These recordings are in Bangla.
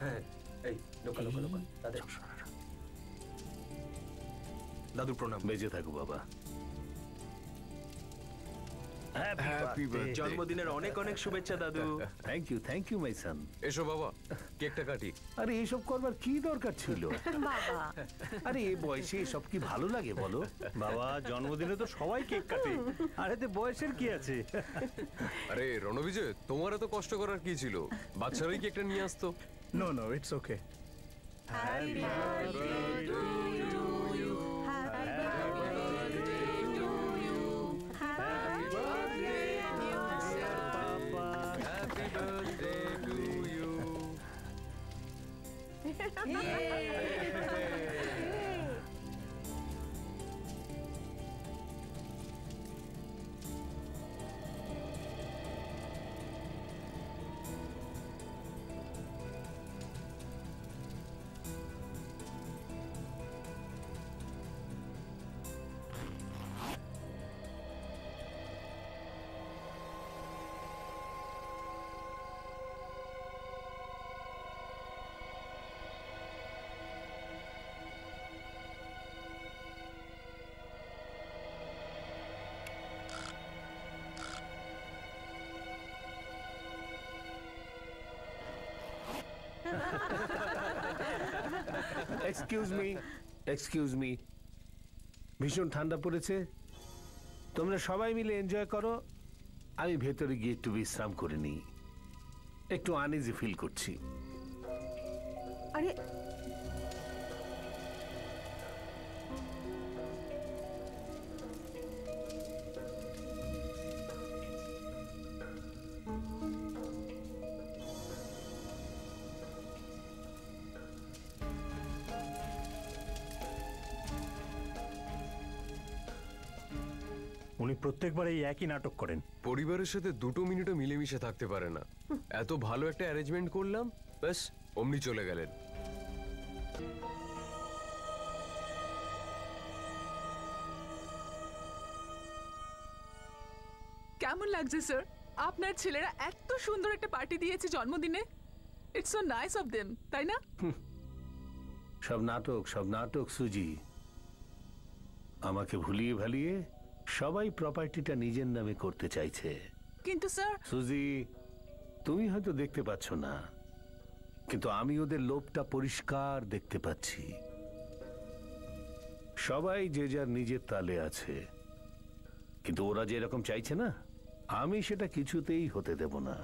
হ্যাঁ, এই লোকা লোকা লোকা দাদা। দাদু প্রণাম। বেঁচে থাকো বাবা। জন্মদিনের অনেক অনেক শুভেচ্ছা দাদু। থ্যাংক ইউ মাই সান। এসো বাবা, কেকটা কাটি। আরে এসব করবার কি দরকার ছিল বাবা? আরে এই বয়সে এসব কি ভালো লাগে বলো? বাবা, জন্মদিনে তো সবাই কেক কাটে, আর এতে বয়সের কি আছে? আরে রণবিজয়, তোমার এত কষ্ট করার কি ছিল? বাচ্চারাই কেকটা নিয়ে আসতো। No no, it's okay. Happy birthday to you, happy birthday to you, happy birthday dear papa, happy birthday to you. Excuse me, ভীষণ ঠান্ডা পড়েছে, তোমরা সবাই মিলে এনজয় করো। আমি ভেতরে গিয়ে একটু বিশ্রাম করে নিই, একটু আনইজি ফিল করছি। আরে উনি প্রত্যেকবার এই একই নাটক করেন। পরিবারের সাথে 2 মিনিটও মিলেমিশে থাকতে পারে না। এত ভালো একটা অ্যারেঞ্জমেন্ট করলাম, ব্যাস অমনি চলে গেলেন। কেমন লাগছে স্যার? আপনার ছেলেরা এত সুন্দর একটা পার্টি দিয়েছে জন্মদিনে। It's so nice of them, তাই না? সব নাটক সুজি। আমাকে ভুলিয়ে ভালিয়ে সবাই প্রপার্টিটা নিজের নামে করতে চাইছে। কিন্তু স্যার, সুজি, তুমি হয়তো দেখতে পাচ্ছ না, কিন্তু আমি ওদের লোভটা পরিষ্কার দেখতে পাচ্ছি। সবাই যে যার নিজের তালে আছে, কিন্তু ওরা যে এরকম চাইছে না, আমি সেটা কিছুতেই হতে দেব না।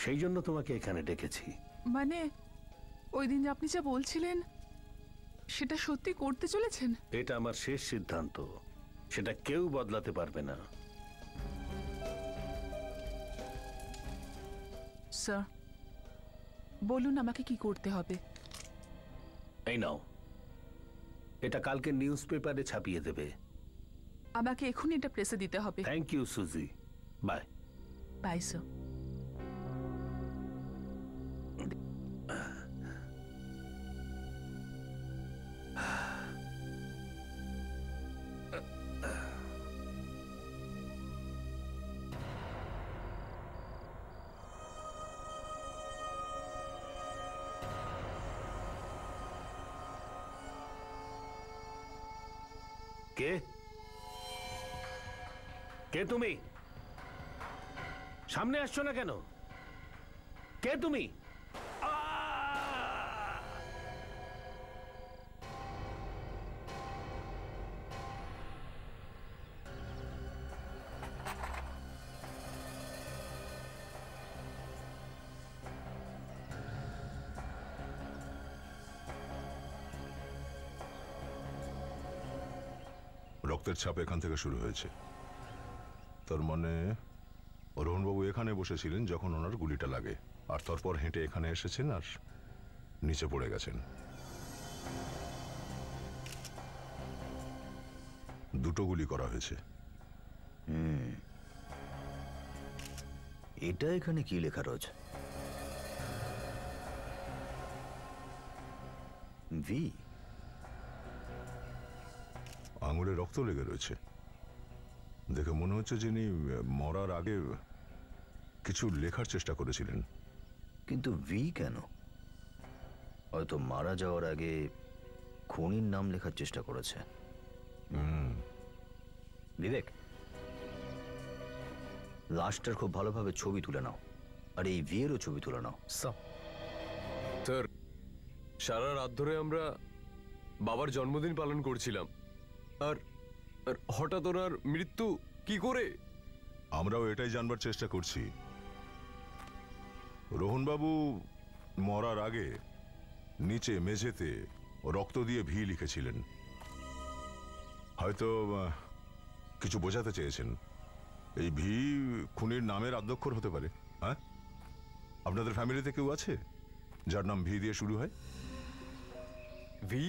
সেই জন্য তোমাকে এখানে ডেকেছি। মানে ওই দিন আপনি যা বলছিলেন সেটা সত্যি করতে চলেছেন? এটা আমার শেষ সিদ্ধান্ত, সেটা কেউ বদলাতে পারবে না। স্যার বলুন আমাকে কি করতে হবে? এই নাও, এটা কালকে নিউজ পেপারে ছাপিয়ে দেবে। আমাকে এখনই এটা প্রেসে দিতে হবে। Thank you Suji, bye. Bye sir. কে কে তুমি? সামনে আসছো না কেন? কে তুমি? রক্তের ছাপ এখান থেকে শুরু হয়েছে। তার মানে রোহনবাবু এখানে বসেছিলেন যখন ওনার গুলিটা লাগে, আর তারপর হেঁটে এখানে এসেছেন আর নিচে পড়ে গেছেন। দুটো গুলি করা হয়েছে। এটা এখানে কি লেখা রয়েছে? ভি। আঙুলে রক্ত লেগে রয়েছে। দেখে মনে হচ্ছে যিনি মরার আগে কিছু লেখার চেষ্টা করেছিলেন। কিন্তু ভি কেন? হয়তো মারা যাওয়ার আগে খুনির নাম লেখার চেষ্টা করেছে। বিবেক, লাশটার খুব ভালোভাবে ছবি তুলে নাও, আর এই ভি এরও ছবি তুলে নাও। স্যার, সারা রাত ধরে আমরা বাবার জন্মদিন পালন করছিলাম, আর হঠাৎ ওনার মৃত্যু কি করে? আমরাও এটাই জানবার চেষ্টা করছি। রোহনবাবু মরার আগে নিচে মেঝেতে রক্ত দিয়ে ভি লিখেছিলেন। হয়তো কিছু বোঝাতে চেয়েছেন। এই ভি খুনির নামের আদ্যক্ষর হতে পারে। হ্যাঁ, আপনাদের ফ্যামিলিতে কেউ আছে যার নাম ভি দিয়ে শুরু হয়? ভি?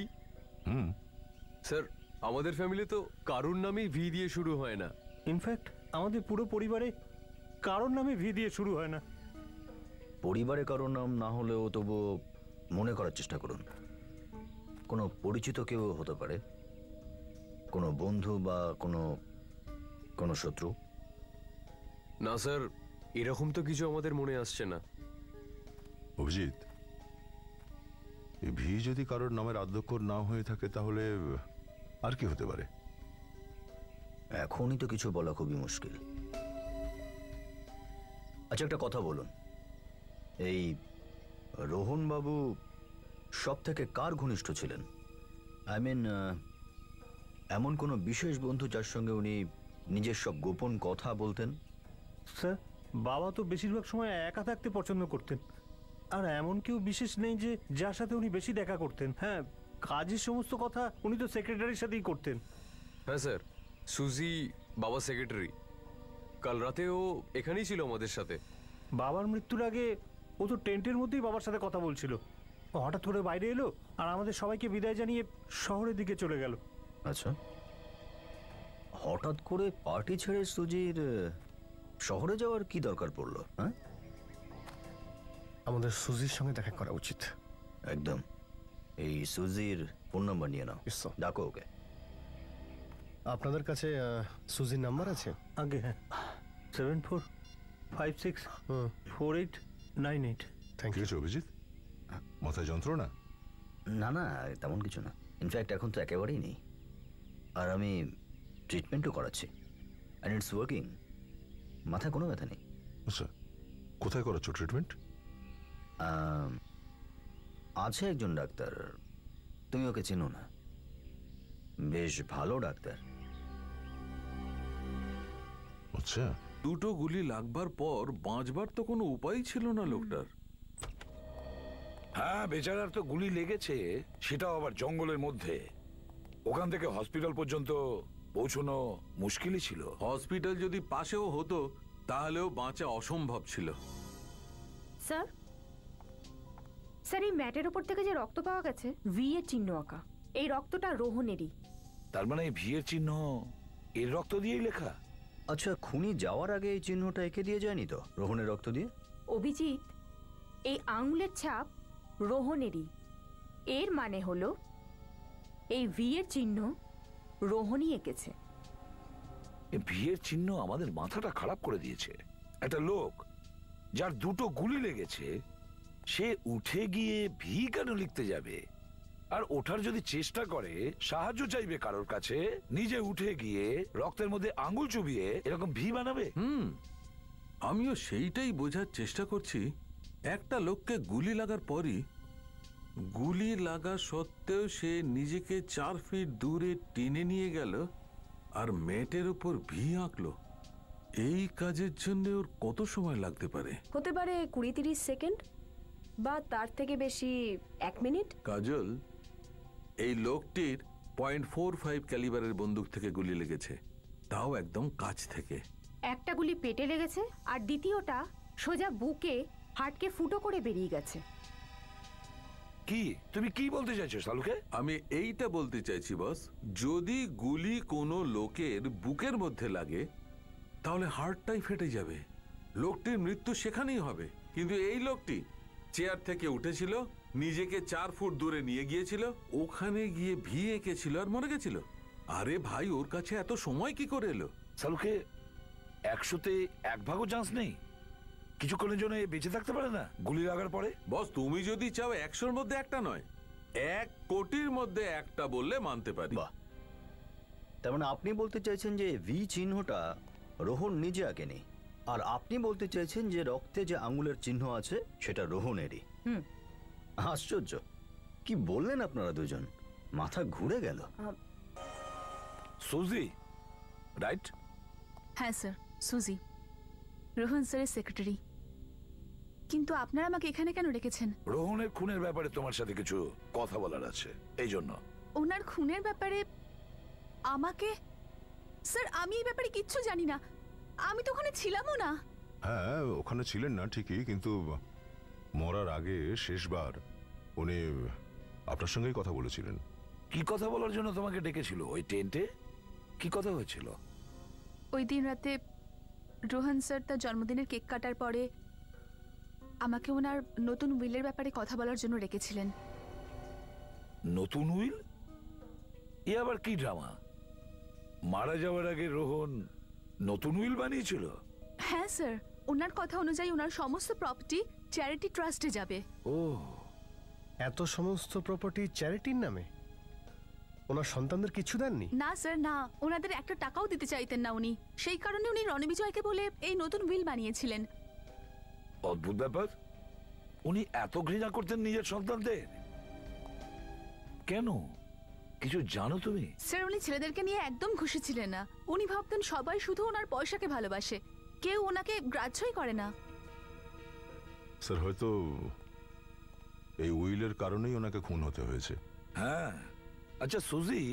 স্যার, আমাদের ফ্যামিলি তো কারুর নামেই ভি দিয়ে শুরু হয় না। ইনফ্যাক্ট আমাদের পুরো পরিবারে কারোর নামে ভি দিয়ে শুরু হয় না। পরিবারে কারোর নাম না হলেও তবু মনে করার চেষ্টা করুন। কোনো পরিচিত কেউ হতে পারে, কোনো বন্ধু বা কোনো শত্রু। না স্যার, এরকম তো কিছু আমাদের মনে আসছে না। অভিজিৎ, এই ভি যদি কারোর নামের আদ্যক্ষর না হয়ে থাকে তাহলে আর কি হতে পারে? এখনই তো কিছু বলা খুবই মুশকিল। আচ্ছা, একটা কথা বলুন, এই রোহনবাবু সব থেকে কার ঘনিষ্ঠ ছিলেন? আই মিন, এমন কোনো বিশেষ বন্ধু যার সঙ্গে উনি নিজের সব গোপন কথা বলতেন? স্যার, বাবা তো বেশিরভাগ সময় একা থাকতে পছন্দ করতেন, আর এমন কেউ বিশেষ নেই যে যার সাথে উনি বেশি দেখা করতেন। হ্যাঁ, কাজের সমস্ত কথা উনি তো সেক্রেটারির সাথেই করতেন। হ্যাঁ স্যার, সুজি বাবা সেক্রেটারি। কাল রাতে ও এখানেই ছিল আমাদের সাথে। বাবার মৃত্যুর আগে ও তো টেন্টের মধ্যেই বাবার সাথে কথা বলছিল। ও হঠাৎ করে বাইরে এলো আর আমাদের সবাইকে বিদায় জানিয়ে শহরের দিকে চলে গেল। আচ্ছা, হঠাৎ করে পার্টি ছেড়ে সুজির শহরে যাওয়ার কি দরকার পড়লো? হ্যাঁ, আমাদের সুজির সঙ্গে দেখা করা উচিত। একদম। এই সুজির ফোন নাম্বার নিয়ে নাও, ডাকো ওকে। আপনাদের কাছে সুজির নাম্বার আছে? আগে হ্যাঁ, 74564898। Thank you. অভিজিৎ, মাথায় যন্ত্রণা? না না, তেমন কিছু না। ইনফ্যাক্ট এখন তো একেবারেই নেই, আর আমি ট্রিটমেন্টও করাচ্ছি, অ্যান্ড ইটস ওয়ার্কিং। মাথায় কোনো ব্যথা নেই। আচ্ছা, কোথায় করাচ্ছ ট্রিটমেন্ট? আছে একজন ডাক্তার, তুমি ওকে চেনো না, বেশ ভালো ডাক্তার। আচ্ছা, দুটো গুলি লাগবার পর বাঁচবার তো কোনো উপায় ছিল না লোকটার। হ্যাঁ, বেচারার তো গুলি লেগেছে, সেটাও আবার জঙ্গলের মধ্যে। ওখান থেকে হসপিটাল পর্যন্ত পৌঁছানো মুশকিলই ছিল। হসপিটাল যদি পাশেও হতো তাহলেও বাঁচা অসম্ভব ছিল। স্যার, স্যার, এই ম্যাটের ওপর থেকে যে রক্ত পাওয়া গেছে, ভি এর চিহ্ন আঁকা। এই রক্তটা রোহনেরই। তার মানে এই ভি এর চিহ্ন এর রক্ত দিয়েই লেখা? আচ্ছা, খুনি যাওয়ার আগে এই চিহ্নটা এঁকে দিয়ে যায়নি তো রোহনের রক্ত দিয়ে? অভিজিৎ, এই আঙুলের ছাপ রোহনেরই। এর মানে হলো এই ভি এর চিহ্ন রোহনই এঁকেছে। এই ভি এর চিহ্ন আমাদের মাথাটা খারাপ করে দিয়েছে। একটা লোক যার দুটো গুলি লেগেছে, সে উঠে গিয়ে ভি কেন লিখতে যাবে? আর ওঠার যদি চেষ্টা করে, সাহায্য চাইবে কারোর কাছে, নিজে উঠে গিয়ে রক্তের মধ্যে আঙুল চুবিয়ে এরকম ভি বানাবে? আমিও সেইটাই বোঝার চেষ্টা করছি। একটা লোককে গুলি লাগার পরই, গুলি লাগা সত্ত্বেও সে নিজেকে 4 ফিট দূরে টেনে নিয়ে গেল আর ম্যাটের উপর ভি আঁকলো। এই কাজের জন্য ওর কত সময় লাগতে পারে? হতে পারে 20-30 সেকেন্ড, বা তার থেকে বেশি 1 মিনিট। কাজল, এই লোকটির .45 ক্যালিবারের বন্দুক থেকে গুলি লেগেছে, তাও একদম কাছ থেকে। একটা গুলি পেটে লেগেছে, আর দ্বিতীয়টা সোজা বুকে হার্টকে ফুটো করে বেরিয়ে গেছে। কি তুমি কি বলতে চাইছো সালুকে? আমি এইটা বলতে চাইছি বস, যদি গুলি কোনো লোকের বুকের মধ্যে লাগে তাহলে হার্টটাই ফেটে যাবে, লোকটির মৃত্যু সেখানেই হবে। কিন্তু এই লোকটি চেয়ার থেকে উঠেছিল, নিজেকে 4 ফুট দূরে নিয়ে গিয়েছিল, ওখানে গিয়ে ভি এঁকেছিল আর মরে গেছিল। আরে ভাই, ওর কাছে এত সময় কি করে এলো? সালুকে 100-তে 1 ভাগও চান্স নেই? কিছুক্ষণের জন্য এ বেঁচে থাকতে পারে না গুলি লাগার পরে? বস তুমি যদি চাও 100-র মধ্যে একটা নয়, 1 কোটির মধ্যে একটা বললে মানতে পারি। বাহ, তার মানে আপনি বলতে চাইছেন যে ভি চিহ্নটা রোহন নিজে আঁকেনি, আর আপনি বলতে চাইছেন যে রক্তে যে আঙুলের চিহ্ন আছে সেটা রোহনেরই। আশ্চর্য, কি বললেন আপনারা দুজন, মাথা ঘুরে গেল। সুজি, রাইট? হ্যাঁ স্যার, সুজি, রোহন স্যারের সেক্রেটারি। কিন্তু আপনারা আমাকে এখানে কেন রেখেছেন? রোহনের খুনের ব্যাপারে তোমার সাথে কিছু কথা বলার আছে, এই জন্য। ওনার খুনের ব্যাপারে আমাকে? স্যার আমি এই ব্যাপারে কিচ্ছু জানি না, আমি তো ওখানে ছিলামও না। হ্যাঁ, ওখানে ছিলেন না ঠিকই, কিন্তু মরার আগে শেষবার উনি আপনার সঙ্গেই কথা বলেছিলেন। কি কথা বলার জন্য তোমাকে ডেকেছিল ওই টেন্টে? কি কথা হয়েছিল? ওই দিন রাতে রোহন স্যার তার জন্মদিনের কেক কাটার পরে আমাকে ওনার নতুন উইলের ব্যাপারে কথা বলার জন্য রেখেছিলেন। নতুন উইল? এ আবার কি ড্রামা? মারা যাওয়ার আগে রোহন নতুন উইল বানিয়েছিল? হ্যাঁ স্যার, ওনার কথা অনুযায়ী ওনার সমস্ত প্রপার্টি চ্যারিটি ট্রাস্টে যাবে। ও, এত সমস্ত প্রপার্টি চ্যারিটির নামে? ওনার সন্তানদের কিছু দেননি? না স্যার না, ওনাদের একটা টাকাও দিতে চাইতেন না উনি, সেই কারণে উনি রণবিজয়কে বলে এই নতুন উইল বানিয়েছিলেন। অদ্ভুত ব্যাপার, উনি এত ঘৃণা করতেন নিজের সন্তানদের? কেন, কিছু জানো তুমি? স্যার উনি ছেলেদেরকে নিয়ে একদম খুশি ছিলেন না, উনি ভাবতেন সবাই শুধু ওনার পয়সাকে ভালোবাসে, কেউ ওনাকে গ্রাহ্যই করে না। স্যার হয়তো এই উইলের কারণেই ওনাকে খুন হতে হয়েছে। হ্যাঁ, আচ্ছা সুজি,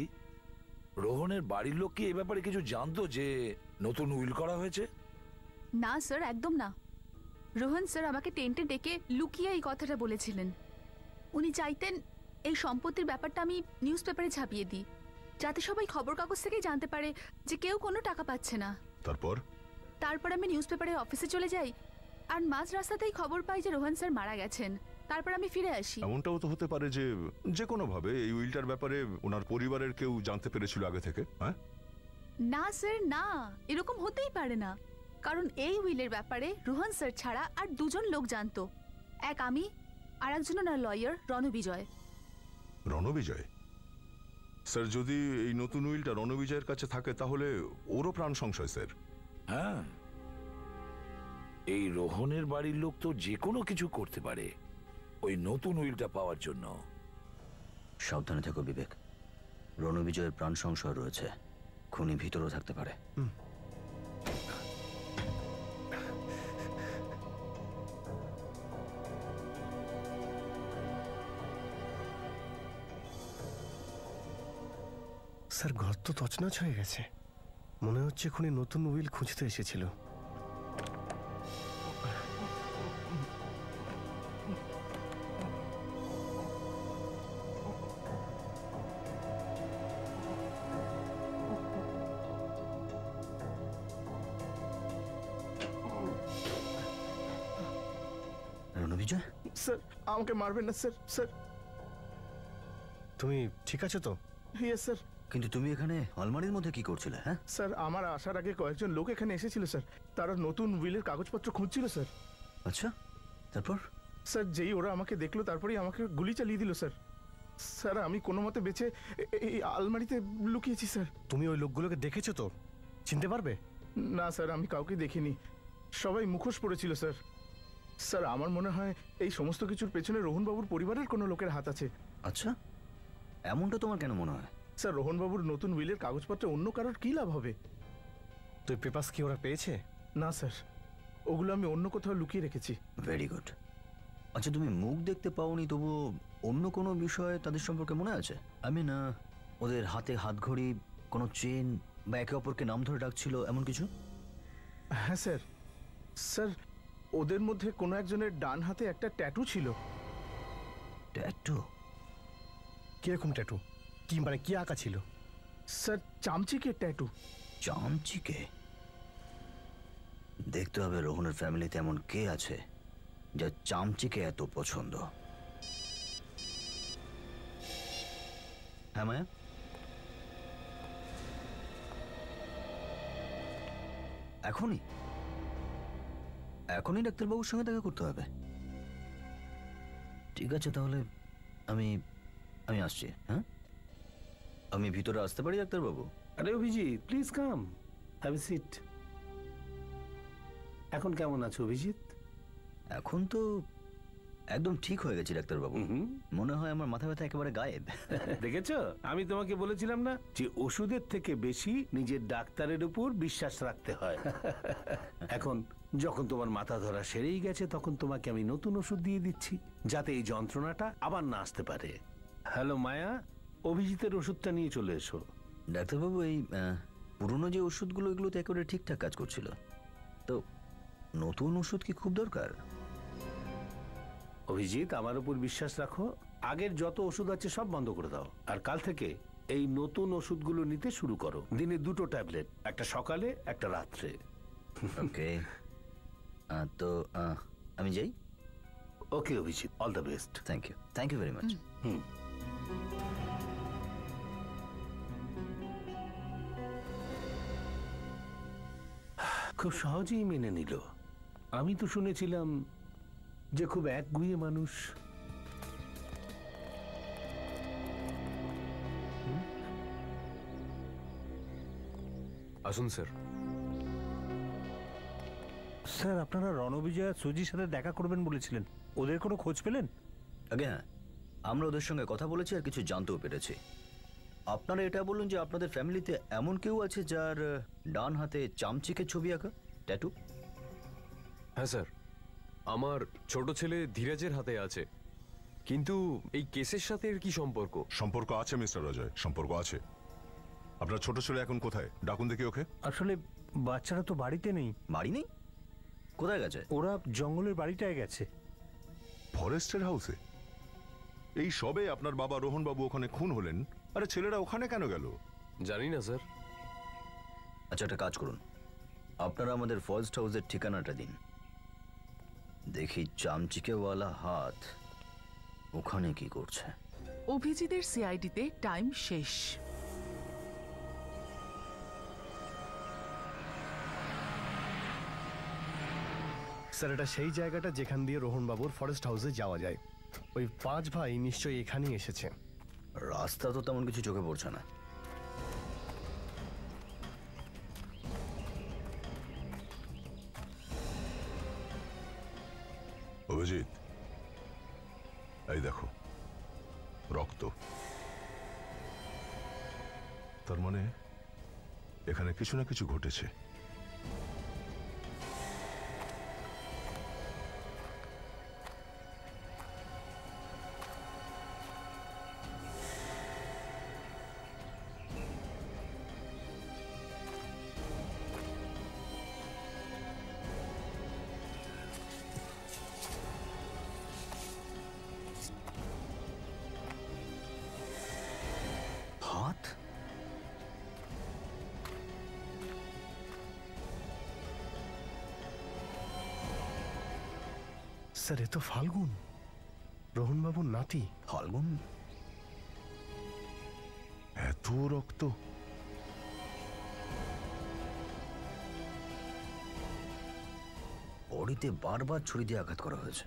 রোহনের বাড়ির লোক কি এই ব্যাপারে কিছু জানতো যে নতুন উইল করা হয়েছে? না স্যার, একদম না। রোহন স্যার আমাকে টেন্টে ডেকে লুকিয়ে এই কথাটা বলেছিলেন। উনি চাইতেন এই সম্পত্তির ব্যাপারটা আমি নিউজ পেপারে ছাপিয়ে দিই, যাতে সবাই খবর কাগজ থেকেই জানতে পারে যে কেউ কোনো টাকা পাচ্ছে না। তারপর আমি নিউজ পেপারের অফিসে চলে যাই, আর মাঝ রাস্তাতেই খবর পাই যে রোহন স্যার মারা গেছেন। তারপর আমি ফিরে আসি। এমনটাও তো হতে পারে যে যে কোনো ভাবে এই উইলটার ব্যাপারে ওনার পরিবারের কেউ জানতে পেরেছিল আগে থেকে। হ্যাঁ না স্যার না, এরকম হতেই পারে না, কারণ এই উইলের ব্যাপারে রোহন স্যার ছাড়া আর দুজন লোক জানতো, এক আমি আর একজন ওনার লয়ার রণবিজয়। রণবিজয়? স্যার যদি এই নতুন উইলটা রণবিজয়ের কাছে থাকে তাহলে ওরও প্রাণ সংশয় স্যার। হ্যাঁ, এই রোহনের বাড়ির লোক তো যে কোনো কিছু করতে পারে ওই নতুন উইলটা পাওয়ার জন্য। সাবধানে থেকো বিবেক, রণবিজয়ের প্রাণ সংশয় রয়েছে, খুনি ভিতরেও থাকতে পারে। স্যার ঘর তো তছনছ হয়ে গেছে, মনে হচ্ছে খুনি নতুন উইল খুঁজতে এসেছিল। রণবিজয় স্যার, আমাকে মারবেন না স্যার। স্যার তুমি ঠিক আছো তো? Yes sir. কিন্তু তুমি এখানে আলমারির মধ্যে কি করছিলে? হ্যাঁ স্যার, আমার আসার আগে কয়েকজন লোক এখানে এসেছিল স্যার, তারা নতুন উইলের কাগজপত্র খুঁজছিল স্যার। আচ্ছা, তারপর? স্যার যেই ওরা আমাকে দেখলো তারপরেই আমাকে গুলি চালিয়ে দিল স্যার। স্যার আমি কোনো মতে বেঁচে এই আলমারিতে লুকিয়েছি স্যার। তুমি ওই লোকগুলোকে দেখেছো তো? চিনতে পারবে? না স্যার, আমি কাউকে দেখিনি, সবাই মুখোশ পড়েছিল স্যার। স্যার আমার মনে হয় এই সমস্ত কিছুর পেছনে রোহনবাবুর পরিবারের কোনো লোকের হাত আছে। আচ্ছা, এমনটা তোমার কেন মনে হয়? স্যার রোহনবাবুর নতুন উইলের কাগজপত্রে অন্য কারোর কি লাভ হবে? তো পেপারস কি ওরা পেয়েছে? না স্যার, ওগুলো আমি অন্য কোথাও লুকিয়ে রেখেছি। Very good. আচ্ছা, তুমি মুখ দেখতে পাওনি, তবু অন্য কোনো বিষয় তাদের সম্পর্কে মনে আছে? আমি না, ওদের হাতে হাত ঘড়ি, কোনো চেন বা একে অপরকে নাম ধরে ডাকছিল, এমন কিছু? হ্যাঁ স্যার। স্যার ওদের মধ্যে কোনো একজনের ডান হাতে একটা ট্যাটু ছিল। ট্যাটু? কিরকম ট্যাটু? কি মানে কি আঁকা ছিল? স্যার চামচিকে ট্যাটু। চামচিকে? দেখতে হবে রোহনের ফ্যামিলিতে এমন কে আছে যার চামচিকে এত পছন্দ। হ্যাঁ মায়া, এখনই? এখনই ডাক্তারবাবুর সঙ্গে দেখা করতে হবে? ঠিক আছে, তাহলে আমি আমি আসছি। হ্যাঁ, আমি ভিতরে আসতে পারি ডাক্তারবাবু? আরে Abhijit, please come, have a seat. এখন কেমন আছো অভিজিৎ? এখন তো একদম ঠিক হয়ে গেছি ডাক্তারবাবু। মনে হয় আমার মাথা ব্যথা একেবারে গায়েব। দেখেছো, আমি তোমাকে বলেছিলাম না যে ওষুধের থেকে বেশি নিজের ডাক্তারের উপর বিশ্বাস রাখতে হয়। এখন যখন তোমার মাথা ধরা সেরেই গেছে, তখন তোমাকে আমি নতুন ওষুধ দিয়ে দিচ্ছি, যাতে এই যন্ত্রণাটা আবার না আসতে পারে। হ্যালো মায়া, অভিজিতের ওষুধটা নিয়ে চলে এসো। ডাক্তারবাবু, এই পুরনো যে ওষুধগুলো, এগুলো তো একেবারে ঠিকঠাক কাজ করছিল, তো নতুন ওষুধ কি খুব দরকার? অভিজিৎ, আমার উপর বিশ্বাস রাখো, আগের যত ওষুধ আছে সব বন্ধ করে দাও, আর কাল থেকে এই নতুন ওষুধগুলো নিতে শুরু করো। দিনে 2টো ট্যাবলেট, একটা সকালে একটা রাত্রে। ওকে, তো আমি যাই? Okay Abhijit, all the best. Thank you very much. খুব সহজেই মেনে নিল। আমি তো শুনেছিলাম যে খুব একগুঁয়ে মানুষ। আসুন স্যার। স্যার, আপনারা রণবিজয় আর সুজির সাথে দেখা করবেন বলেছিলেন, ওদের কোনো খোঁজ পেলেন? আগে হ্যাঁ, আমরা ওদের সঙ্গে কথা বলেছি আর কিছু জানতেও পেরেছি। আপনারা এটা বলুন যে আপনাদের ফ্যামিলিতে এমন কেউ আছে যার ডান হাতে চামচিকের ছবি আঁকা, ট্যাটু? হ্যাঁ স্যার, আমার ছোট ছেলে ধীরাজের হাতে আছে, কিন্তু এই কেসের সাথে এর কি সম্পর্ক? সম্পর্ক আছে মিস্টার অজয়, সম্পর্ক আছে। আপনার ছোট ছেলে এখন কোথায়? ডাকুন দেখি ওকে। আসলে বাচ্চারা তো বাড়িতে নেই। বাড়ি নেই? কোথায় গেছে? ওরা জঙ্গলের বাড়িটায় গেছে। ফরেস্টের হাউসে? এই সবে আপনার বাবা রোহন বাবু ওখানে খুন হলেন, আরে ছেলেরা ওখানে কেন গেল? জানি না স্যার। আচ্ছা, একটা কাজ করুন, আপনারা আমাদের ফরেস্ট হাউসের ঠিকানাটা দিন, দেখি চামচিকেওয়ালা হাত ওখানে কি করছে। অভিজিতের সিআইডিতে টাইম শেষ। স্যার, এটা সেই জায়গাটা যেখান দিয়ে রোহনবাবুর ফরেস্ট হাউসে যাওয়া যায়। ওই 5 ভাই নিশ্চয়ই এখানেই এসেছে। রাস্তা তো তেমন কিছু চোখে পড়ছে না। অভিজিৎ, এই দেখো রক্ত। তার মানে এখানে কিছু না কিছু ঘটেছে। হাত? স্যার, এ তো ফাল্গুন, রোহনবাবুর নাতি। ফাল্গুন? এত রক্ত? বডিতে বারবার ছুরি দিয়ে আঘাত করা হয়েছে।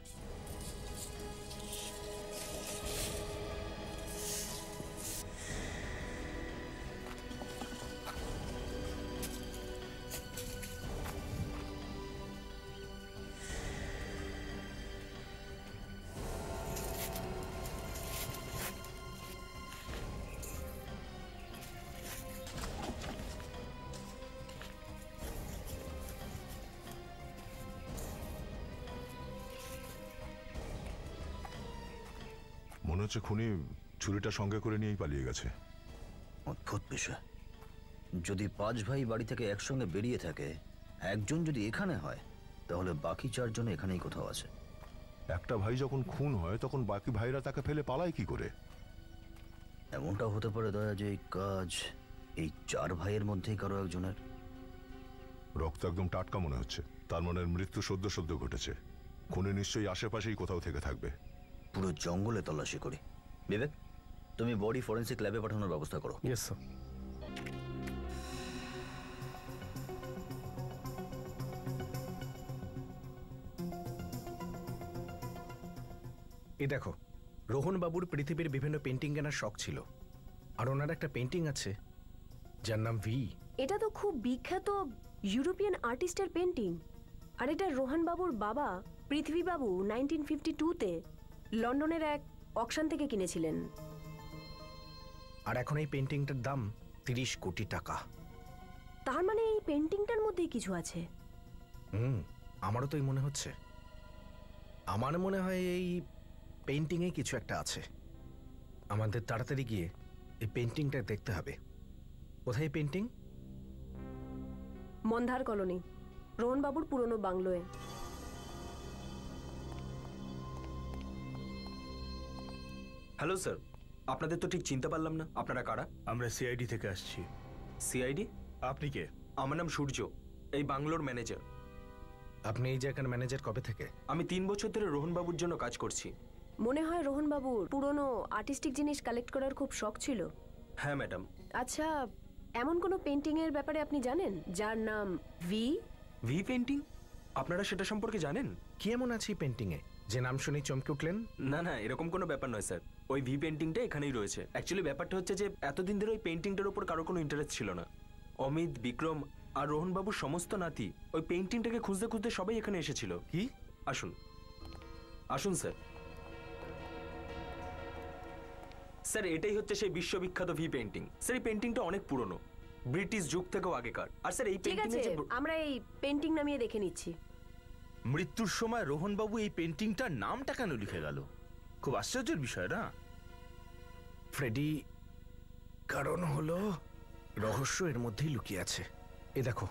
মনে হচ্ছে খুনি ছুরিটা সঙ্গে করে নিয়েই পালিয়ে গেছে। অদ্ভুত বিষয়, যদি 5 ভাই বাড়ি থেকে একসঙ্গে বেরিয়ে থাকে, একজন যদি এখানে হয়, তাহলে বাকি 4 জন এখানেই কোথাও আছে। একটা ভাই যখন খুন হয় তখন বাকি ভাইরা তাকে ফেলে পালায় কি করে? এমনটাও হতে পারে দয়া যে এই কাজ এই 4 ভাইয়ের মধ্যেই কারো একজনের। রক্ত একদম টাটকা মনে হচ্ছে, তার মানে মৃত্যু সদ্য সদ্য ঘটেছে। খুনি নিশ্চয়ই আশেপাশেই কোথাও থেকে থাকবে। পুরো জঙ্গলে তল্লাশি করি। বিবেক, তুমি বডি ফরেন্সিক ল্যাবে পাঠানোর ব্যবস্থা করো। Yes sir. এই দেখো, রোহন বাবুর পৃথিবীর বিভিন্ন পেন্টিং কেনার শখ ছিল, আর ওনার একটা পেন্টিং আছে যার নাম ভি। এটা তো খুব বিখ্যাত ইউরোপিয়ান আর্টিস্টের পেন্টিং, আর এটা রোহন বাবুর বাবা পৃথ্বীবাবু 1952-তে লন্ডনের এক অকশন থেকে কিনেছিলেন। আর এখন এই পেন্টিংটার দাম 30 কোটি টাকা। তার মানে এই পেন্টিংটার মধ্যেই কিছু আছে। আমারও তোই মনে হচ্ছে। আমার মনে হয় এই পেন্টিংয়ে কিছু একটা আছে। আমাদের তাড়াতাড়ি গিয়ে এই পেন্টিংটা দেখতে হবে। কোথায় পেন্টিং? মন্ধার কলোনি, রোহন বাবুর পুরনো বাংলোয়। হ্যালো স্যার, আপনাদের তো ঠিক চিনতে পারলাম না, আপনারা কারা? আমরা সিআইডি থেকে আসছি। সিআইডি? আপনি কে? আমার নাম সূর্য, এই বাংলোর ম্যানেজার। আপনি এই জায়গার ম্যানেজার কবে থেকে? আমি 3 বছর ধরে রোহন বাবুর জন্য কাজ করছি। মনে হয় রোহন বাবুর পুরনো আর্টিস্টিক জিনিস কালেক্ট করার খুব শখ ছিল। হ্যাঁ ম্যাডাম। আচ্ছা, এমন কোনো পেন্টিং এর ব্যাপারে আপনি জানেন যার নাম ভি? V painting? আপনারা সেটা সম্পর্কে জানেন? কি এমন আছে এই পেন্টিং এ যে নাম শুনে চমকে উঠলেন? না না, এরকম কোনো ব্যাপার নয় স্যার। ওই ভি পেন্টিংটা এখানেই রয়েছে। অ্যাকচুয়ালি ব্যাপারটা হচ্ছে যে এতদিন ধরে ওই পেন্টিংটার উপর কারো কোনো ইন্টারেস্ট ছিল না। অমিত, বিক্রম আর রোহন বাবুর সমস্ত নাতি ওই পেন্টিংটাকে খুঁজতে খুঁজতে সবাই এখানে এসেছিল। কি? আসুন আসুন স্যার। স্যার, এটাই হচ্ছে সেই বিশ্ববিখ্যাত ভি পেন্টিং। স্যার, এই পেন্টিংটা অনেক পুরনো, ব্রিটিশ যুগ থেকেও আগেকার। আর স্যার এই ঠিক আছে, আমরা এই পেন্টিং নামিয়ে দেখে নিচ্ছি। মৃত্যুর সময় রোহনবাবু এই পেন্টিংটার নামটা কেন লিখে গেল? খুব আশ্চর্যের বিষয় না ফ্রেডি? কারণ হলো রহস্য এর মধ্যেই লুকিয়ে আছে। এ দেখো,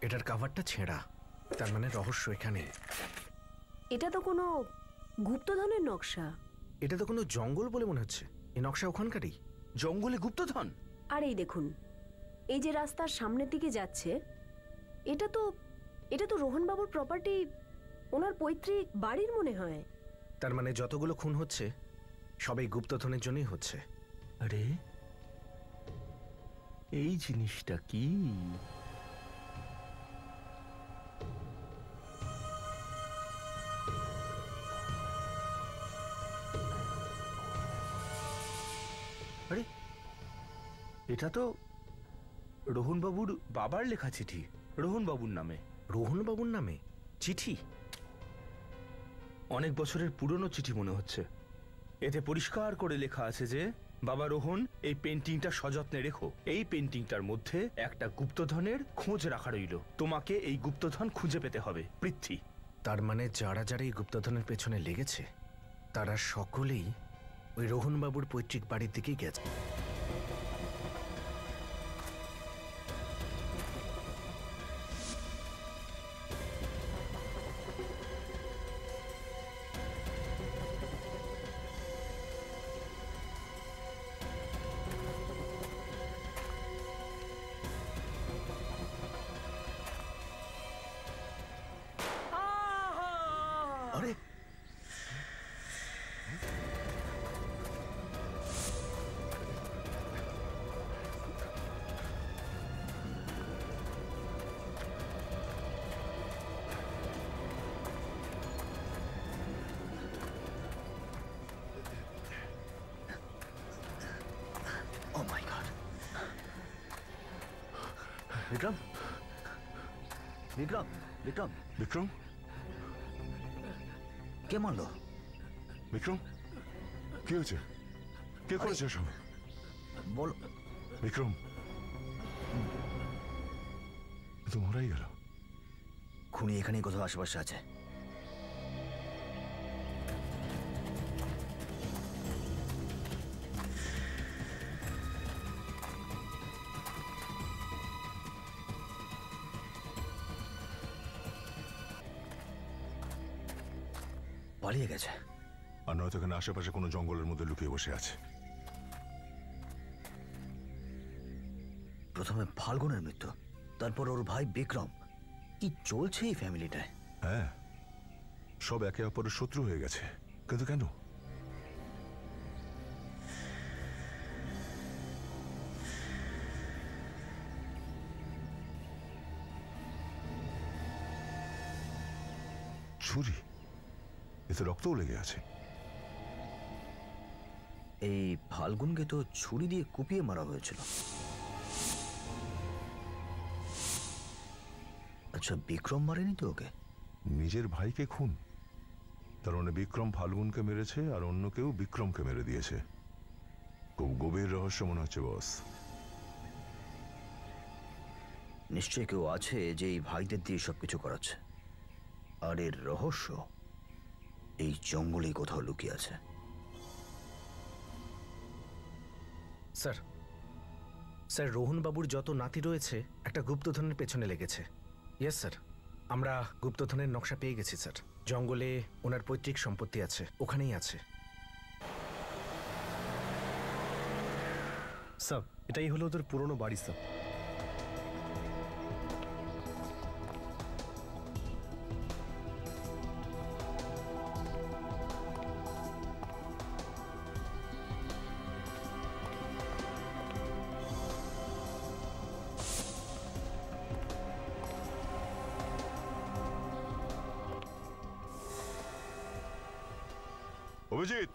এটার কভারটা ছেঁড়া, তার মানে রহস্য এখানে। এটা তো কোনো গুপ্তধনের নকশা। এটা তো কোনো জঙ্গল বলে মনে হচ্ছে। এই নকশা ওখানকারই। জঙ্গলে গুপ্তধন? আর এই দেখুন, এই যে রাস্তার সামনের দিকে যাচ্ছে, এটা তো রোহন বাবুর প্রপার্টি, ওনার পৈতৃক বাড়ির মনে হয়। তার মানে যতগুলো খুন হচ্ছে সবাই গুপ্তধনের জন্যই হচ্ছে। আরে এই জিনিসটা কি? আরে এটা তো রোহনবাবুর বাবার লেখা চিঠি, রোহনবাবুর নামে। রোহনবাবুর নামে চিঠি? অনেক বছরের পুরনো চিঠি মনে হচ্ছে। এতে পরিষ্কার করে লেখা আছে যে, বাবা রোহন, এই পেন্টিংটা সযত্নে রেখো। এই পেন্টিংটার মধ্যে একটা গুপ্তধনের খোঁজ রাখা রইল। তোমাকে এই গুপ্তধন খুঁজে পেতে হবে, পৃথ্বী। তার মানে যারা যারা এই গুপ্তধনের পেছনে লেগেছে তারা সকলেই ওই রোহনবাবুর পৈতৃক বাড়ির দিকেই গেছে। আরে Oh my God. Vikram, Vikram, Vikram, Vikram, কে মারলো? বিক্রম, কি হয়েছে? কে করেছে সব? বল। বিক্রম, তো মরাই গেল। খুনি এখানেই কোথাও আশেপাশে আছে। পালিয়ে গেছে। আর নয়তো এখানে আশেপাশে কোনো জঙ্গলের মধ্যে লুকিয়ে বসে আছে। প্রথমে ফাল্গুনের মৃত্যু, তারপর ওর ভাই বিক্রম। কি চলছে এই ফ্যামিলিটায়? হ্যাঁ, সব একে অপরের শত্রু হয়ে গেছে। কিন্তু কেন? ছুরি, এতে রক্তও লেগে আছে। এই ফাল্গুনকে তো ছুরি দিয়ে কুপিয়ে মারা হয়েছিল। আচ্ছা, বিক্রম মারেনি তো ওকে? নিজের ভাইকে খুন, তার মানে বিক্রম ফাল্গুনকে মেরেছে আর অন্য কেউ বিক্রমকে মেরে দিয়েছে। খুব গভীর রহস্য মনে হচ্ছে বস। নিশ্চয়ই কেউ আছে যে এই ভাইদের দিয়ে সবকিছু করাচ্ছে, আর এর রহস্য এই জঙ্গলে কোথাও লুকিয়ে আছে। স্যার, স্যার রোহনবাবুর যত নাতি রয়েছে একটা গুপ্তধনের পেছনে লেগেছে। ইয়েস স্যার, আমরা গুপ্তধনের নকশা পেয়ে গেছি স্যার। জঙ্গলে ওনার পৈতৃক সম্পত্তি আছে, ওখানেই আছে। স্যার, এটাই হলো ওদের পুরনো বাড়ি স্যার। অভিজিৎ,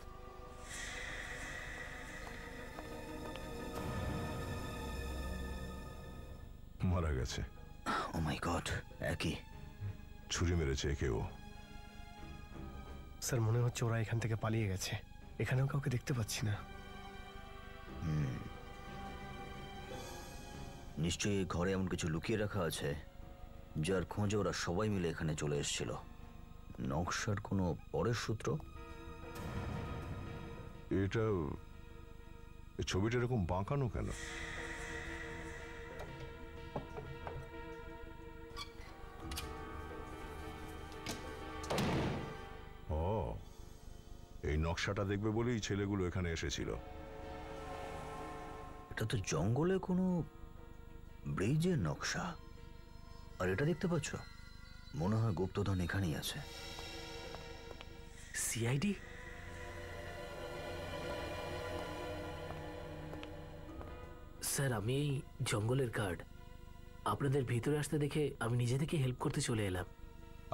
মারা গেছে। ও মাই গড, একই ছুরি মেরেছে একেও। স্যার, মনে হচ্ছে ওরা এখান থেকে পালিয়ে গেছে। এখানেও কাউকে দেখতে পাচ্ছি না। নিশ্চয়ই এই ঘরে এমন কিছু লুকিয়ে রাখা আছে যার খোঁজে ওরা সবাই মিলে এখানে চলে এসেছিল। নকশার কোনো পরের সূত্র? এটা ছবিটা এরকম বাঁকানো কেন? ও, এই নকশাটা দেখবে বলেই ছেলেগুলো এখানে এসেছিল। এটা তো জঙ্গলে কোনো ব্রিজের নকশা। আর এটা দেখতে পাচ্ছ, মনে হয় গুপ্তধন এখানেই আছে। সিআইডি? স্যার, আমি এই জঙ্গলের গার্ড। আপনাদের ভিতরে আসতে দেখে আমি নিজে থেকে হেল্প করতে চলে এলাম।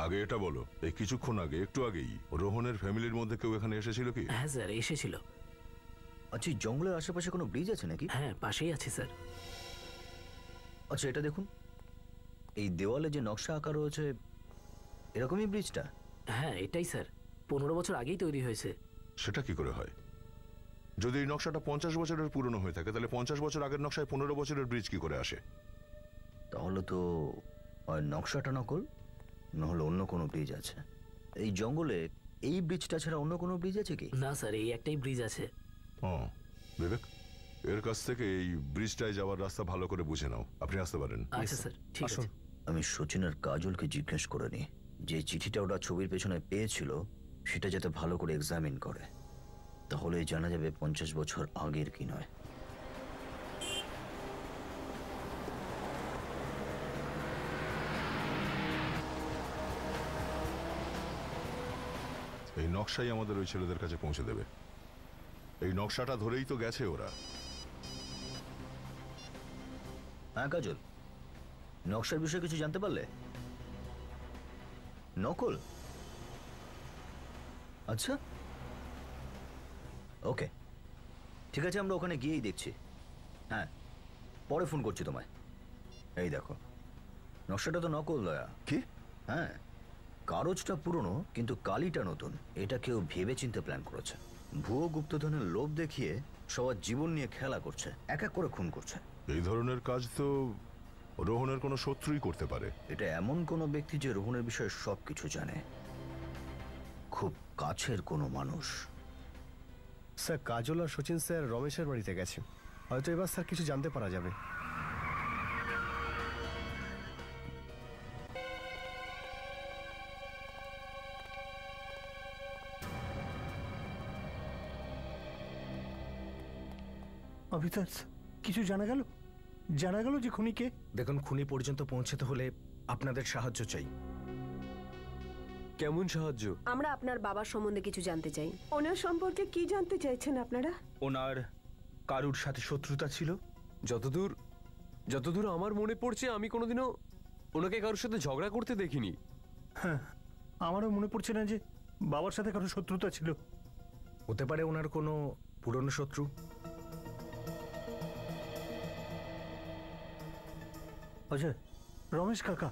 আগে এটা বলো, এই কিছুক্ষণ আগে, একটু আগেই রোহনের ফ্যামিলির মধ্যে কেউ এখানে এসেছিল কি? হ্যাঁ স্যার, এসেছিল। আচ্ছা, জঙ্গলের আশেপাশে কোনো ব্রিজ আছে নাকি? হ্যাঁ, পাশেই আছে স্যার। আচ্ছা, এটা দেখুন, এই দেওয়ালে যে নকশা আঁকা রয়েছে, এরকমই ব্রিজটা? হ্যাঁ, এটাই স্যার। 15 বছর আগেই তৈরি হয়েছে। সেটা কি করে হয়? যদি এই নকশাটা 50 বছরের পুরনো হয়ে থাকে, তাহলে 50 বছর আগের নকশায় 15 বছরের ব্রিজ কি করে আসে? তাহলে তো হয় নকশাটা নকল, নাহলে অন্য কোনো ব্রিজ আছে। এই জঙ্গলে এই ব্রিজটা ছাড়া অন্য কোনো ব্রিজ আছে কি? না স্যার, এই একটাই ব্রিজ আছে। ও বিবেক, এর কাছ থেকে এই ব্রিজটায় যাওয়ার রাস্তা ভালো করে বুঝে নাও। আপনি আসতে পারেন। আচ্ছা স্যার, ঠিক আছে। আমি সচিন আর কাজলকে জিজ্ঞেস করে নি যে চিঠিটা ওরা ছবির পেছনে পেয়েছিল সেটা যাতে ভালো করে এক্সামিন করে, তাহলে জানা যাবে 50 বছর আগের কি নয়। এই নকশাই আমাদের ওই ছেলেদের কাছে পৌঁছে দেবে। এই নকশাটা ধরেই তো গেছে ওরা। হ্যাঁ কাজল, নকশার বিষয়ে কিছু জানতে পারলে? নকল? আচ্ছা, ওকে, ঠিক আছে, আমরা ওখানে গিয়েই দেখছি। হ্যাঁ, পরে ফোন করছি তোমায়। এই দেখো, নকশাটা তো নকল দয়া। কি? হ্যাঁ, কাগজটা পুরনো কিন্তু কালিটা নতুন। এটা কেউ ভেবে চিন্তে প্ল্যান করেছে। ভুয়ো গুপ্তধনের লোভ দেখিয়ে সবার জীবন নিয়ে খেলা করছে, এক এক করে খুন করছে। এই ধরনের কাজ তো রোহনের কোনো শত্রুই করতে পারে। এটা এমন কোনো ব্যক্তি যে রোহনের বিষয়ে সবকিছু জানে, খুব কাছের কোনো মানুষ। স্যার, কাজল আর সচিন স্যার রমেশের বাড়িতে গেছে। হয়তো এবার স্যার কিছু জানতে পারা যাবে। অভিতাস, কিছু জানা গেল? জানা গেল যে খুনিকে? দেখুন, খুনি পর্যন্ত পৌঁছতে হলে আপনাদের সাহায্য চাই। কেমন সাহায্য? আমরা আপনার বাবার সম্বন্ধে কিছু জানতে চাই। ওনার সম্পর্কে কি জানতে চাইছেন আপনারা? ওনার কারুর সাথে শত্রুতা ছিল? যতদূর আমার মনে পড়ছে, আমি কোনোদিনও ওনাকে কারোর সাথে ঝগড়া করতে দেখিনি। হ্যাঁ, আমারও মনে পড়ছে না যে বাবার সাথে কারো শত্রুতা ছিল। হতে পারে ওনার কোনো পুরনো শত্রু। অজয়, রমেশ কাকা।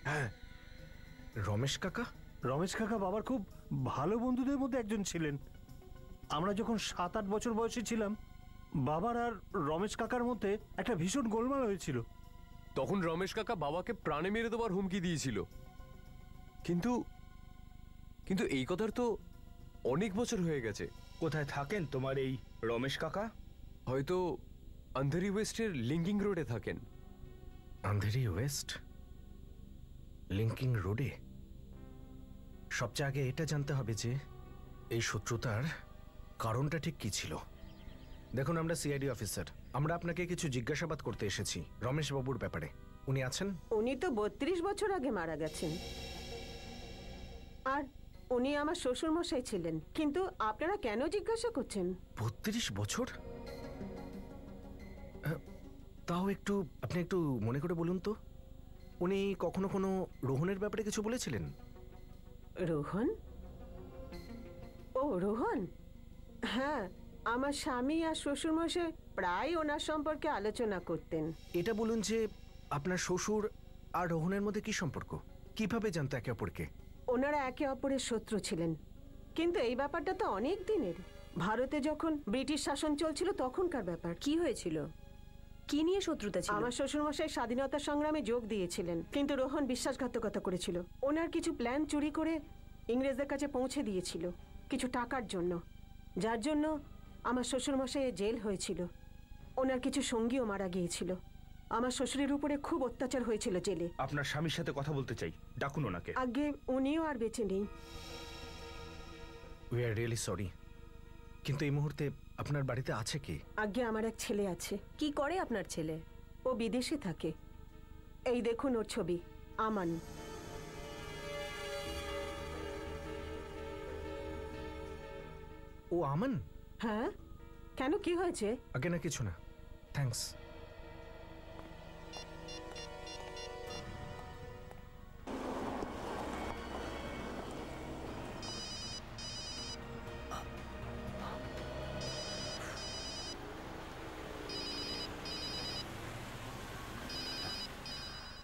হ্যাঁ, রমেশ কাকা। রমেশ কাকা বাবার খুব ভালো বন্ধুদের মধ্যে একজন ছিলেন। আমরা যখন 7-8 বছর বয়সে ছিলাম, বাবার আর রমেশ কাকার মধ্যে একটা ভীষণ গোলমাল হয়েছিল। তখন রমেশ কাকা বাবাকে প্রাণে মেরে দেওয়ার হুমকি দিয়েছিল। কিন্তু কিন্তু এই কথার তো অনেক বছর হয়ে গেছে। কোথায় থাকেন তোমার এই রমেশ কাকা? হয়তো আন্ধেরি ওয়েস্টের লিঙ্কিং রোডে থাকেন। আন্ধেরি ওয়েস্ট, লিঙ্কিং রোডে? সবচেয়ে আগে এটা জানতে হবে যে এই শত্রুতার কারণটা ঠিক কি ছিল। দেখুন, আমরা সিআইডি অফিসার, আমরা আপনাকে কিছু জিজ্ঞাসাবাদ করতে এসেছি রমেশ বাবুর ব্যাপারে। উনি আছেন? উনি তো 32 বছর আগে মারা গেছেন, আর উনি আমার শ্বশুর মশাই ছিলেন। কিন্তু আপনারা কেন জিজ্ঞাসা করছেন? 32 বছর? তাও একটু আপনি একটু মনে করে বলুন তো, উনি কখনো কোনো রোহনের ব্যাপারে কিছু বলেছিলেন? রোহন? ও রোহন, হ্যাঁ, আমার স্বামী আর শ্বশুর মশাই প্রায় ওনার সম্পর্কে আলোচনা করতেন। এটা বলুন যে আপনার শ্বশুর আর রোহনের মধ্যে কি সম্পর্ক, কিভাবে জানতো একে অপরকে? ওনারা একে অপরের শত্রু ছিলেন, কিন্তু এই ব্যাপারটা তো অনেক দিনের। ভারতে যখন ব্রিটিশ শাসন চলছিল তখনকার ব্যাপার। কি হয়েছিল? কি নিয়ে শত্রুতা ছিল? আমার শ্বশুরমশাই স্বাধীনতা সংগ্রামে যোগ দিয়েছিলেন, কিন্তু রোহন বিশ্বাসঘাতকতা করেছিল। ওনার কিছু প্ল্যান চুরি করে ইংরেজদের কাছে পৌঁছে দিয়েছিল কিছু টাকার জন্য, যার জন্য আমার শ্বশুরমশাইয়ের জেল হয়েছিল। ওনার কিছু সঙ্গীও মারা গিয়েছিল। আমার শ্বশুরের উপরে খুব অত্যাচার হয়েছিল জেলে। আপনার স্বামীর সাথে কথা বলতে চাই, ডাকুন ওনাকে। আগে উনিও আর বেঁচে নেই। উই আর রিয়েলি সরি, কিন্তু এই মুহূর্তে আপনার বাড়িতে আছে কি? আগে আমার এক ছেলে আছে। কি করে আপনার ছেলে? ও বিদেশে থাকে। এই দেখুন ওর ছবি, আমান। ও আমান? হ্যাঁ, কেন, কি হয়েছে? আগে না, কিছু না, থ্যাঙ্কস।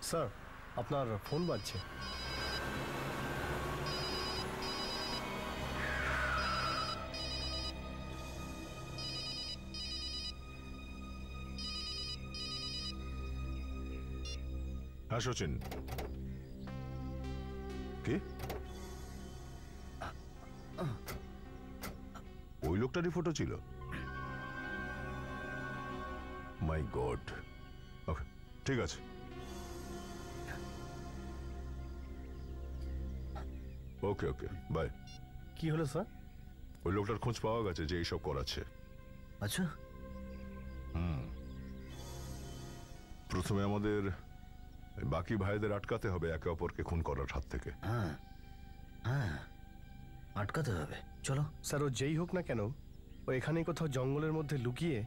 স্যার, আপনার ফোন বাজছে। হ্যাঁ সচিন, কি ওই লোকটারই ফটো ছিল? মাই গড। ওকে, ঠিক আছে। ওকে ওকে, বাই। কি হলো স্যার? ওই লোকটার খোঁজ পাওয়া গেছে যে এইসব করাচ্ছে। আচ্ছা। প্রথমে আমাদের বাকি ভাইদের আটকাতে হবে একে অপরকে খুন করার হাত থেকে। হ্যাঁ হ্যাঁ, আটকাতে হবে। চলো স্যার, ও যেই হোক না কেন, ও এখানেই কোথাও জঙ্গলের মধ্যে লুকিয়ে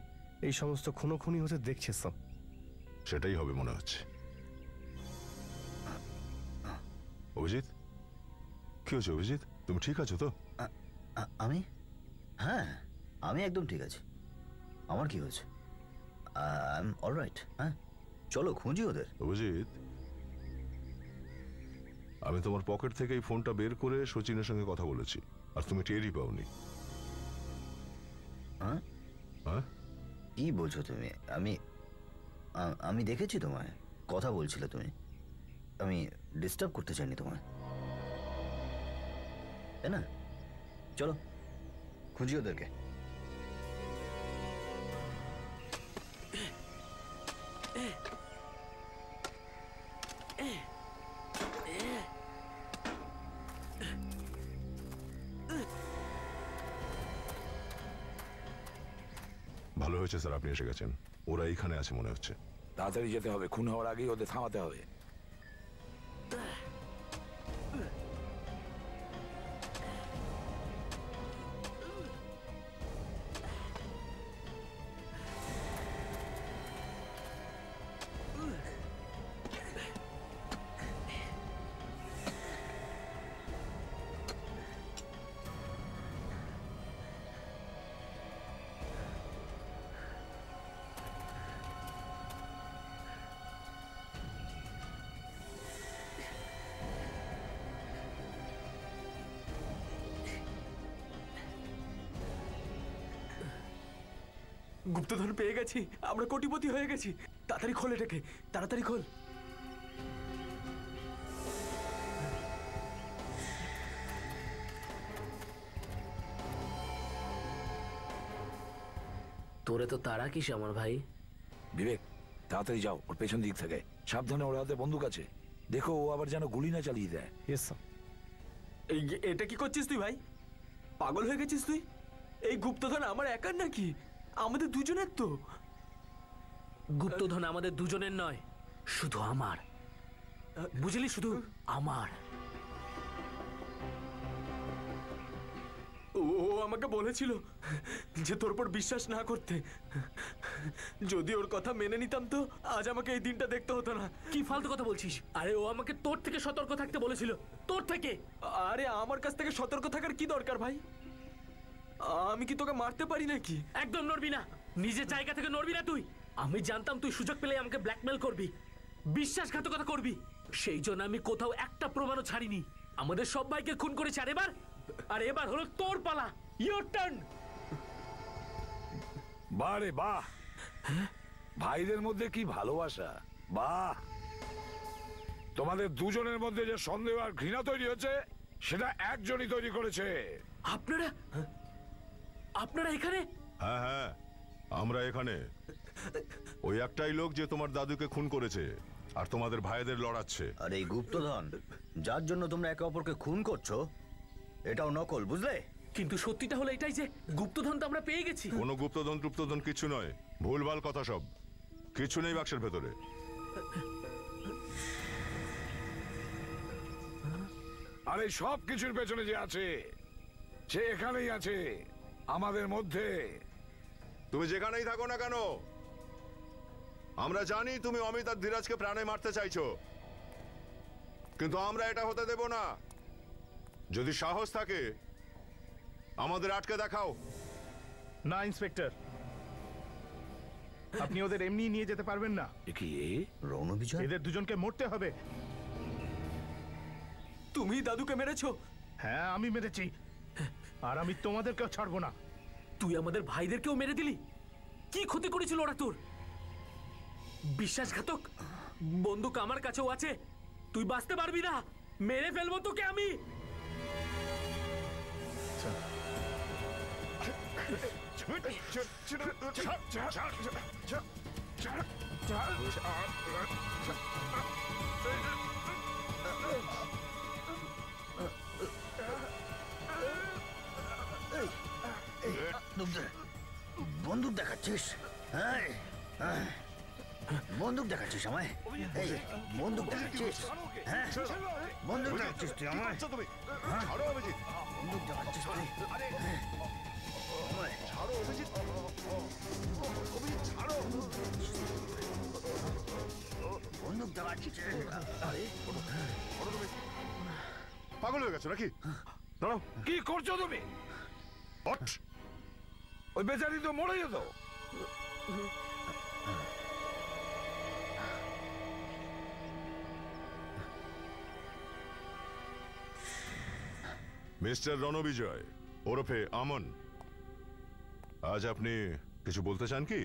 এই সমস্ত খুনোখুনি হতে দেখছে স্যার। সেটাই হবে মনে হচ্ছে। অভিজিৎ, কি হচ্ছে অভিজিৎ? তুমি ঠিক আছো তো? আমি, হ্যাঁ, আমি একদম ঠিক আছি। আমার কি হয়েছে? I am alright. হ্যাঁ, চলো খুঁজি ওদের। অভিজিৎ, আমি তোমার পকেট থেকে এই ফোনটা বের করে সচিনের সঙ্গে কথা বলেছি, আর তুমি টেরই পাওনি। হ্যাঁ হ্যাঁ, কি বলছো তুমি? আমি দেখেছি তোমায়, কথা বলছিলে তুমি। আমি ডিস্টার্ব করতে চাইনি তোমায়, তাই না? চলো খুঁজি ওদেরকে। ভালো হয়েছে স্যার আপনি এসে গেছেন। ওরা এইখানে আছে মনে হচ্ছে। তাড়াতাড়ি যেতে হবে, খুন হওয়ার আগেই ওদের থামাতে হবে। গুপ্তধন পেয়ে গেছি, আমরা কোটিপতি হয়ে গেছি। তাড়াতাড়ি খোল এটাকে, তাড়াতাড়ি খোল। তোরে তো তারা কিস আমার ভাই। বিবেক, তাড়াতাড়ি যাও, ওর পেছন দিক থেকে সাবধানে, ওর হাতে বন্দুক আছে, দেখো ও আবার যেন গুলি না চালিয়ে দেয়। এটা কি করছিস তুই ভাই? পাগল হয়ে গেছিস তুই? এই গুপ্তধন আমার একার নাকি? আমাদের দুজনের তো। গুপ্তধন আমাদের দুজনের নয়, শুধু আমার, বুঝলি? শুধু আমার। ও আমাকে বলেছিল যে তোর উপর বিশ্বাস না করতে। যদি ওর কথা মেনে নিতাম তো আজ আমাকে এই দিনটা দেখতে হতো না। কি ফালতু কথা বলছিস? আরে ও আমাকে তোর থেকে সতর্ক থাকতে বলেছিল। তোর থেকে? আরে আমার কাছ থেকে সতর্ক থাকার কি দরকার ভাই? আমি কি তোকে মারতে পারি নাকি? একদম নড়বি না, নিজের জায়গা থেকে নড়বি না তুই। আমি জানতাম তুই সুযোগ পেলে আমাকে ব্ল্যাকমেল করবি, বিশ্বাসঘাতকতা করবি, সেই জন্য আমি কোথাও একটা প্রমাণও ছাড়িনি। আমাদের সবাইকে খুন করেছে, আর এবার হলো তোর পালা। Your turn. বাহ রে বাহ, ভাইদের মধ্যে কি ভালোবাসা! বাহ, তোমাদের দুজনের মধ্যে যে সন্দেহ আর ঘৃণা তৈরি হচ্ছে সেটা একজনই তৈরি করেছে। আপনারা এখানে? হ্যাঁ হ্যাঁ, আমরা এখানে। ওই একটাই লোক যে তোমার দাদুকে খুন করেছে আর তোমাদের ভাইদের লড়াচ্ছে। আর এই গুপ্তধন যার জন্য তোমরা একে অপরকে খুন করছো, এটাও নকল, বুঝলে? কিন্তু সত্যিটা হলো এটাই যে গুপ্তধন তো আমরা পেয়ে গেছি। কোনো গুপ্তধন টুপ্তধন কিছু নয়, ভুলভাল কথা সব। কিছু নেই বাক্সের ভেতরে। আর এই সব কিছুর পেছনে যে আছে সে এখানেই আছে, আমাদের মধ্যে। তুমি যেখানেই থাকো না কেন, আমরা জানি তুমি অমিত আর ধীরাজকে প্রাণে মারতে চাইছো, কিন্তু আমরা এটা হতে দেব না। যদি সাহস থাকে আমাদের আটকে দেখাও। না ইন্সপেক্টর, আপনি ওদের এমনি নিয়ে যেতে পারবেন না। কি রণবিজয়? এদের দুজনকে মরতে হবে। তুমি দাদুকে মেরেছো? হ্যাঁ আমি মেরেছি, আর আমি তোমাদেরকেও ছাড়বো না। তুই আমাদের ভাইদেরকেও মেরে দিলি। কি ক্ষতি করেছিল ওরা তোর? বিশ্বাসঘাতক। বন্দুক আমার কাছেও আছে, তুই বাঁচতে পারবি না। মেরে ফেলবো তোকে আমি। বন্দুক দেখাচ্ছিস? হ্যাঁ, বন্দুক দেখাচ্ছিস আমায়? এই বন্দুক দেখাচ্ছিস? হ্যাঁ, বন্দুক দেখাচ্ছিস তুই আমায়? বন্দুক দেখাচ্ছিস তুই? বন্দুক দেখাচ্ছিস? পাগল হয়ে গেছো নাকি? কি করছো তুমি? ওই বেচারি তো মরে যেত। মিস্টার রণবিজয় ওরফে আমন, আজ আপনি কিছু বলতে চান কি?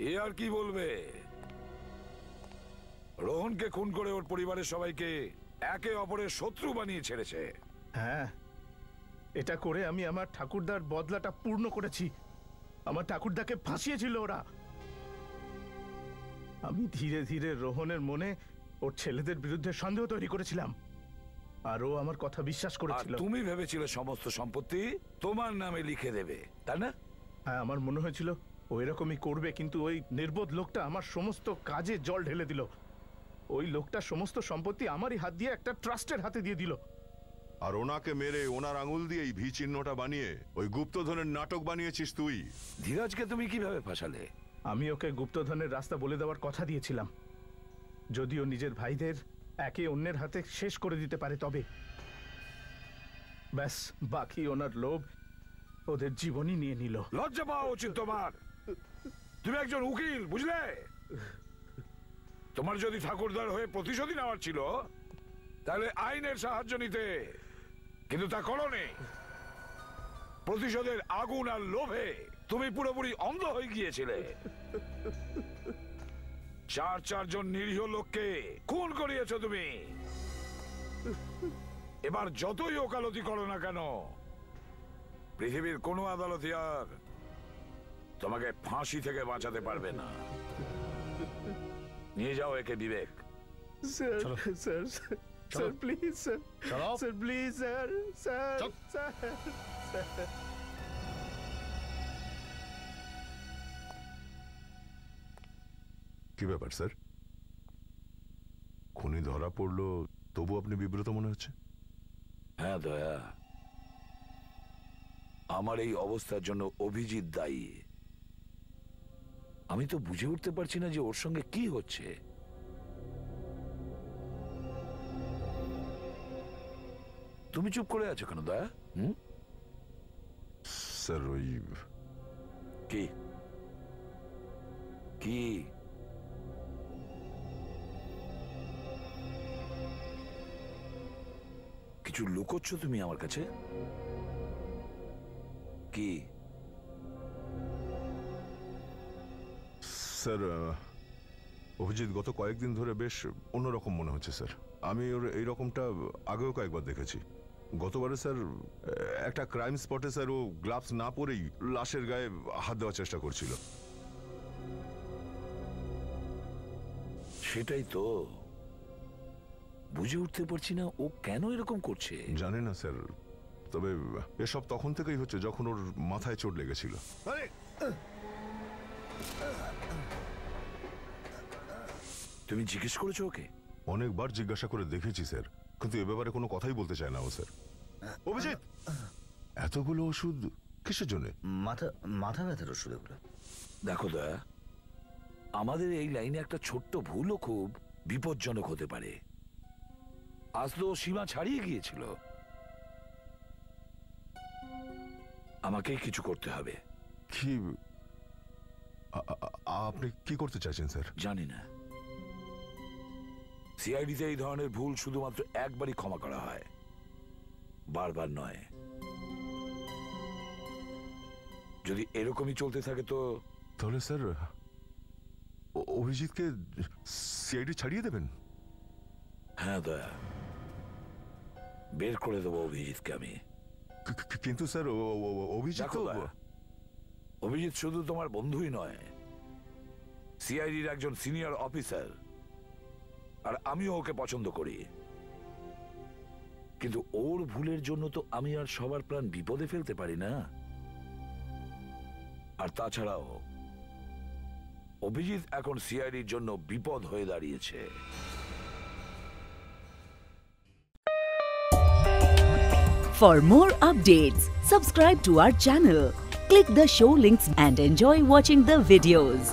এ আর কি বলবে? রোহনকে খুন করে ওর পরিবারের সবাইকে একে অপরের শত্রু বানিয়ে ছেড়েছে। হ্যাঁ, এটা করে আমি আমার ঠাকুরদার বদলাটা পূর্ণ করেছি। আমার ঠাকুরদাকে ফাঁসিয়েছিল ওরা। আমি ধীরে ধীরে রোহনের মনে ওর ছেলেদের বিরুদ্ধে সন্দেহ তৈরি করেছিলাম, আর ও আমার কথা বিশ্বাস করেছিল। তুমি ভেবেছিলে সমস্ত সম্পত্তি তোমার নামে লিখে দেবে, তাই না? হ্যাঁ, আমার মনে হয়েছিল ও এরকমই করবে, কিন্তু ওই নির্বোধ লোকটা আমার সমস্ত কাজে জল ঢেলে দিল। ওই লোকটা সমস্ত সম্পত্তি আমারই হাত দিয়ে একটা ট্রাস্টের হাতে দিয়ে দিল। আর ওনাকে মেরে ওনার আঙুল দিয়ে এই ভি চিহ্নটা বানিয়ে ওই গুপ্তধনের নাটক বানিয়েছিস তুই। ধীরাজকে তুমি কিভাবে ফাঁসালে? আমি ওকে গুপ্তধনের রাস্তা বলে দেওয়ার কথা দিয়েছিলাম, যদিও নিজের ভাইদের একে অন্যের হাতে শেষ করে দিতে পারে তবে। ব্যাস, বাকি ওনার লোভ ওদের জীবনই নিয়ে নিল। লজ্জা পাওয়া উচিত তোমার। তুমি একজন উকিল, বুঝলে? তোমার যদি ঠাকুরদার হয়ে প্রতিশোধ নেওয়ার ছিল তাহলে আইনের সাহায্য নিতে, কিন্তু তা করোনি। প্রতিশোধের আগুন আর লোভে তুমি পুরোপুরি অন্ধ হয়ে গিয়েছিলে। চারজন নিরীহ লোককে খুন করিয়েছো তুমি। এবার যতই ওকালতি করো না কেন, পৃথিবীর কোনো আদালতই আর তোমাকে ফাঁসি থেকে বাঁচাতে পারবে না। নিয়ে যাও একে Bibek. Sir sir sir please sir, sir please sir, sir sir. কি ব্যাপার স্যার? খুনি ধরা পড়লো তবু আপনি বিব্রত মনে হচ্ছে? হ্যাঁ দয়া, আমার এই অবস্থার জন্য অভিজিৎ দায়ী। আমি তো বুঝে উঠতে পারছি না যে ওর সঙ্গে কি হচ্ছে। তুমি চুপ করে আছো কেন দয়া? স্যার ওই কি কি কিছু লুকোচ্ছ তুমি আমার কাছে? কি? স্যার অভিজিৎ গত কয়েকদিন ধরে বেশ অন্যরকম মনে হচ্ছে স্যার। আমি ওর এইরকমটা আগেও কয়েকবার দেখেছি। গতবারে স্যার একটা ক্রাইম স্পটে স্যার ও গ্লাভস না পরেই লাশের গায়ে হাত দেওয়ার চেষ্টা করছিল। সেটাই তো বুঝে উঠতে পারছি না ও কেন এরকম করছে। জানি না স্যার, তবে এসব তখন থেকেই হচ্ছে যখন ওর মাথায় চোট লেগেছিল। তুমি জিজ্ঞেস করেছো ওকে? অনেকবার জিজ্ঞাসা করে দেখেছি স্যার, কিন্তু এ ব্যাপারে কোনো কথাই বলতে চায় না ও স্যার। অভিজিৎ, এতগুলো ওষুধ কিসের জন্য? মাথা ব্যথার ওষুধ এগুলো। দেখো দয়া, আমাদের এই লাইনে একটা ছোট্ট ভুলও খুব বিপজ্জনক হতে পারে। আজ তো সীমা ছাড়িয়ে গিয়েছিল। আমাকেই কিছু করতে হবে। কি আপনি কি করতে চাইছেন স্যার? জানি না। সিআইডিতে এই ধরনের ভুল শুধুমাত্র একবারই ক্ষমা করা হয়, বারবার নয়। যদি এরকমই চলতে থাকে তো তাহলে স্যার অভিজিৎকে সিআইডি ছাড়িয়ে দেবেন? হ্যাঁ দয়া, বের করে দেবো অভিজিৎকে আমি। কিন্তু স্যার অভিজিৎ অভিজিৎ শুধু তোমার বন্ধুই নয়, সিআইডির একজন সিনিয়র অফিসার, আর আমিও ওকে পছন্দ করি। কিন্তু ওর ভুলের জন্য তো আমি আর সবার প্রাণ বিপদে ফেলতে পারি না। আর তাছাড়াও অভিজিৎ এখন সিআইডির জন্য বিপদ হয়ে দাঁড়িয়েছে। For more updates, subscribe to our channel, click the show links and enjoy watching the videos.